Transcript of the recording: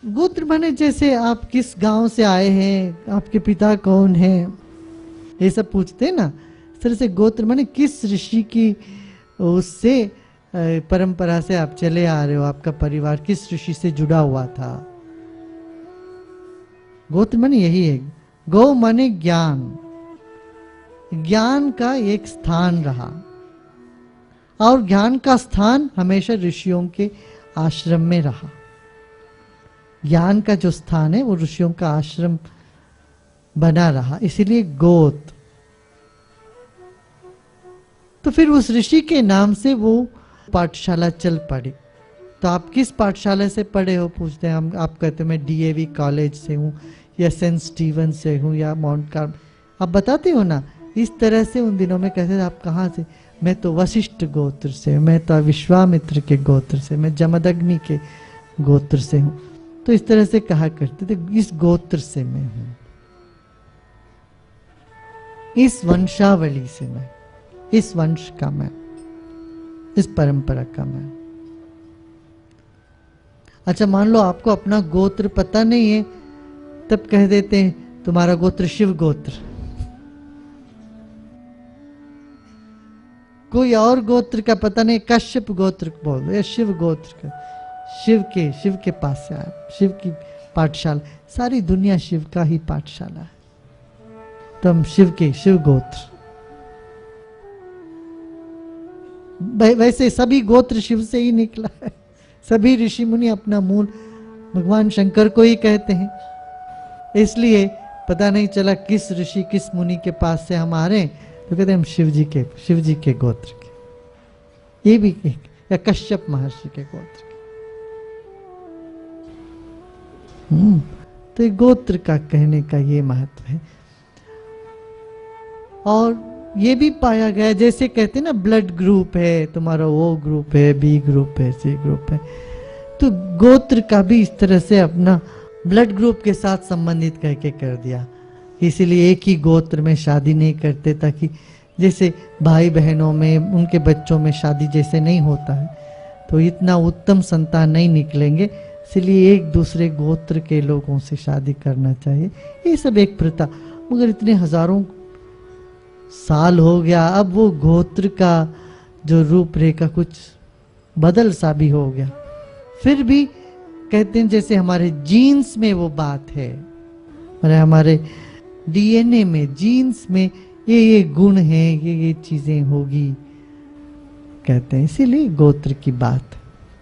गोत्र माने जैसे आप किस गांव से आए हैं, आपके पिता कौन हैं, ये सब पूछते हैं ना। इस तरह से गोत्र माने किस ऋषि की उससे परंपरा से आप चले आ रहे हो, आपका परिवार किस ऋषि से जुड़ा हुआ था। गोत्र माने यही है। गौ माने ज्ञान, ज्ञान का एक स्थान रहा, और ज्ञान का स्थान हमेशा ऋषियों के आश्रम में रहा। ज्ञान का जो स्थान है वो ऋषियों का आश्रम बना रहा, इसीलिए गोत्र। तो फिर उस ऋषि के नाम से वो पाठशाला चल पड़ी। तो आप किस पाठशाला से पढ़े हो पूछते हैं हम, आप कहते हैं मैं डीएवी कॉलेज से हूँ, या सेंट स्टीवन से हूँ, या माउंट कार्मेल, आप बताते हो ना। इस तरह से उन दिनों में कहते थे आप कहाँ से, मैं तो वशिष्ठ गोत्र से, मैं तो विश्वामित्र के गोत्र से, मैं जमदग्नि के गोत्र से हूँ। तो इस तरह से कहा करते थे, इस गोत्र से मैं हूँ, इस वंशावली से मैं, इस वंश का मैं, इस परंपरा का मैं। अच्छा मान लो आपको अपना गोत्र पता नहीं है, तब कह देते हैं तुम्हारा गोत्र शिव गोत्र। कोई और गोत्र का पता नहीं, कश्यप गोत्र बोल दो या शिव गोत्र का, शिव के पास से आया, शिव की पाठशाला, सारी दुनिया शिव का ही पाठशाला है, तो हम शिव गोत्र। वैसे सभी गोत्र शिव से ही निकला है, सभी ऋषि मुनि अपना मूल भगवान शंकर को ही कहते हैं। इसलिए पता नहीं चला किस ऋषि किस मुनि के पास से हम आ रहे हैं, तो कहते हैं हम शिव जी के गोत्र के, ये भी एक, या कश्यप महर्षि के गोत्र के। तो ये गोत्र का कहने का ये महत्व है। और ये भी पाया गया, जैसे कहते हैं ना ब्लड ग्रुप है तुम्हारा, वो ग्रुप है, बी ग्रुप है, सी ग्रुप है, तो गोत्र का भी इस तरह से अपना ब्लड ग्रुप के साथ संबंधित कह के कर दिया। इसीलिए एक ही गोत्र में शादी नहीं करते, ताकि जैसे भाई बहनों में उनके बच्चों में शादी जैसे नहीं होता है, तो इतना उत्तम संतान नहीं निकलेंगे, इसलिए एक दूसरे गोत्र के लोगों से शादी करना चाहिए। ये सब एक प्रथा, मगर इतने हजारों साल हो गया, अब वो गोत्र का जो रूपरेखा कुछ बदल सा भी हो गया। फिर भी कहते हैं जैसे हमारे जीन्स में वो बात है, हमारे डीएनए में, जीन्स में ये गुण हैं, ये चीजें होगी, कहते हैं, इसीलिए गोत्र की बात है।